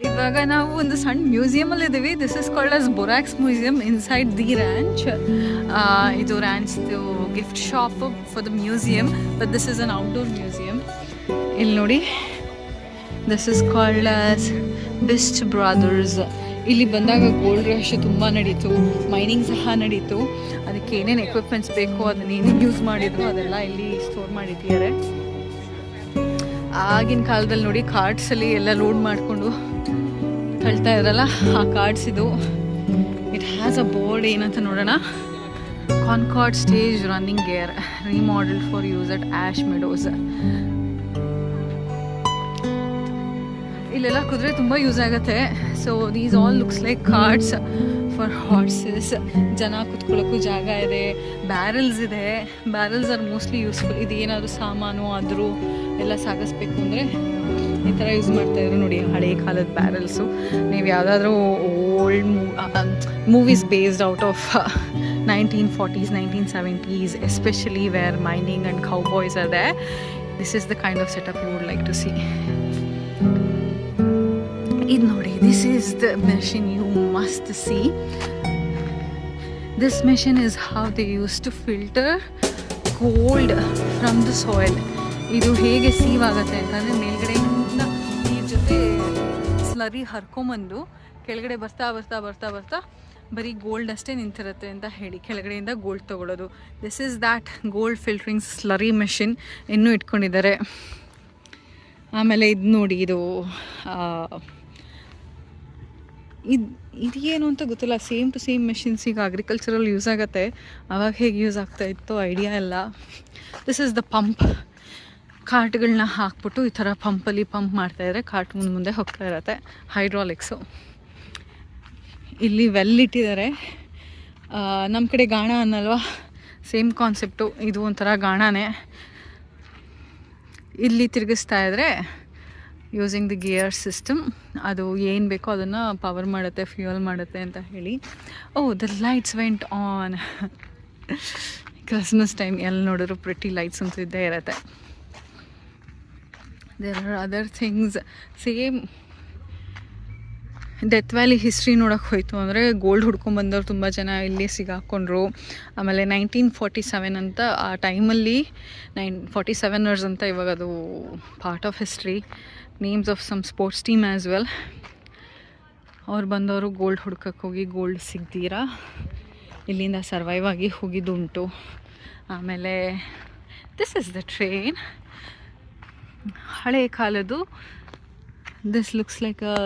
ಇವಾಗ ನಾವು ಒಂದು ಸಣ್ಣ ಮ್ಯೂಸಿಯಮಲ್ಲಿ ಇದ್ದೀವಿ. This is called as borax museum inside the ranch. ಇದು ರ್ಯಾಂಚ್ದು gift shop for the museum, but this is an outdoor museum. ಇಲ್ಲಿ ನೋಡಿ, this is called as Bist brothers. ಇಲ್ಲಿ ಬಂದಾಗ ಗೋಲ್ಡ್ ರಶ್ ತುಂಬ ನಡೀತು, ಮೈನಿಂಗ್ ಸಹ ನಡೀತು. ಅದಕ್ಕೆ ಏನೇನು ಎಕ್ವಿಪ್ಮೆಂಟ್ಸ್ ಬೇಕು, ಅದನ್ನ ಏನೇನು ಯೂಸ್ ಮಾಡಿದ್ರು ಅದೆಲ್ಲ ಇಲ್ಲಿ ಸ್ಟೋರ್ ಮಾಡಿಟ್ಟಿದ್ದಾರೆ. ಆಗಿನ ಕಾಲದಲ್ಲಿ ನೋಡಿ ಕಾರ್ಡ್ಸಲ್ಲಿ ಎಲ್ಲ ಲೋಡ್ ಮಾಡಿಕೊಂಡು ತಳ್ತಾ ಇರಲ್ಲ, ಆ ಕಾರ್ಡ್ಸ್ ಇದು. ಇಟ್ ಹ್ಯಾಸ್ ಅ ಬೋರ್ಡ್, ಏನಂತ ನೋಡೋಣ. Concord stage running gear remodelled for use at Ash Meadows. ಇಲ್ಲೆಲ್ಲ ಕುದುರೆ ತುಂಬ ಯೂಸ್ ಆಗುತ್ತೆ. So these all looks like cards for horses. ಜನ ಕುತ್ಕೊಳ್ಳೋಕ್ಕೂ ಜಾಗ ಇದೆ, ಬ್ಯಾರಲ್ಸ್ ಇದೆ. Barrels are mostly useful. ಇದು ಏನಾದರೂ ಸಾಮಾನು ಆದರೂ ಎಲ್ಲ ಸಾಗಿಸ್ಬೇಕು ಅಂದರೆ ಈ ಥರ ಯೂಸ್ ಮಾಡ್ತಾಯಿದ್ರು ನೋಡಿ, ಹಳೆ ಕಾಲದ ಬ್ಯಾರಲ್ಸು. ನೀವು ಯಾವುದಾದ್ರೂ old movies based out of 1940s 1970s, especially where mining and cowboys are there, this is the kind of setup you would like to see. ಇದು ನೋಡಿ, this is the machine you must see. This machine is how they used to filter gold from the soil. ಇದು ಹೇಗೆ sieve ಆಗುತ್ತೆ ಅಂತಂದರೆ, ಮೇಲ್ಗಡೆಯಿಂದ ನೀರು ಜೊತೆ slurry ಹರ್ಕೊಂಬಂದು ಕೆಳಗಡೆ ಬರ್ತಾ ಬರ್ತಾ ಬರ್ತಾ ಬರ್ತಾ ಬರೀ ಗೋಲ್ಡ್ ಅಷ್ಟೇ ನಿಂತಿರುತ್ತೆ ಅಂತ ಹೇಳಿ ಕೆಳಗಡೆಯಿಂದ ಗೋಲ್ಡ್ ತೊಗೊಳ್ಳೋದು. This is that gold filtering slurry machine ಇನ್ನೂ ಇಟ್ಕೊಂಡಿದ್ದಾರೆ. ಆಮೇಲೆ ಇದು ನೋಡಿ, ಇದು ಏನು ಅಂತ ಗೊತ್ತಿಲ್ಲ. ಸೇಮ್ ಟು ಸೇಮ್ ಮೆಷಿನ್ಸ್ ಈಗ ಅಗ್ರಿಕಲ್ಚರಲ್ಲಿ ಯೂಸ್ ಆಗುತ್ತೆ. ಆವಾಗ ಹೇಗೆ ಯೂಸ್ ಆಗ್ತಾ ಇತ್ತು ಐಡಿಯಾ ಇಲ್ಲ. This is the pump. ಕಾರ್ಟ್ಗಳನ್ನ ಹಾಕ್ಬಿಟ್ಟು ಈ ಥರ ಪಂಪಲ್ಲಿ ಪಂಪ್ ಮಾಡ್ತಾಯಿದ್ರೆ ಕಾರ್ಟ್ ಮುಂದೆ ಹೋಗ್ತಾ ಇರತ್ತೆ. ಹೈಡ್ರಾಲಿಕ್ಸು. ಇಲ್ಲಿ ವೆಲ್ ಇಟ್ಟಿದ್ದಾರೆ. ನಮ್ಮ ಕಡೆ ಗಾಣ ಅನ್ನಲ್ವಾ, ಸೇಮ್ ಕಾನ್ಸೆಪ್ಟು. ಇದು ಒಂಥರ ಗಾಣನೇ. ಇಲ್ಲಿ ತಿರುಗಿಸ್ತಾ ಇದ್ದರೆ ಯೂಸಿಂಗ್ ದಿ ಗಿಯರ್ ಸಿಸ್ಟಮ್, ಅದು ಏನು ಬೇಕೋ ಅದನ್ನು ಪವರ್ ಮಾಡುತ್ತೆ, ಫ್ಯೂಯಲ್ ಮಾಡುತ್ತೆ ಅಂತ ಹೇಳಿ. The lights went on. Christmas time ಎಲ್ಲಿ ನೋಡಿದ್ರು ಪ್ರಿಟಿ ಲೈಟ್ಸ್ ಅಂತೂ ಇದ್ದೇ ಇರುತ್ತೆ. There are other things. Same Death Valley history ನೋಡೋಕೆ ಹೋಯಿತು ಅಂದರೆ ಗೋಲ್ಡ್ ಹುಡ್ಕೊಂಡ್ಬಂದವ್ರು ತುಂಬ ಜನ ಇಲ್ಲಿ ಸಿಗಾಕೊಂಡ್ರು. ಆಮೇಲೆ 1947 ಅಂತ ಆ ಟೈಮಲ್ಲಿ 47ers ಅಂತ, ಇವಾಗ ಅದು part of history. Names of some sports team as well. ಅವ್ರು ಬಂದವರು ಗೋಲ್ಡ್ ಹುಡ್ಕಕ್ಕೆ ಹೋಗಿ ಗೋಲ್ಡ್ ಸಿಗ್ದಿರಾ ಇಲ್ಲಿಂದ ಸರ್ವೈವ್ ಆಗಿ ಹೋಗಿದ್ದುಂಟು. ಆಮೇಲೆ ದಿಸ್ ಇಸ್ ದ ಟ್ರೈನ್, ಹಳೆ ಕಾಲದ್ದು. This looks like a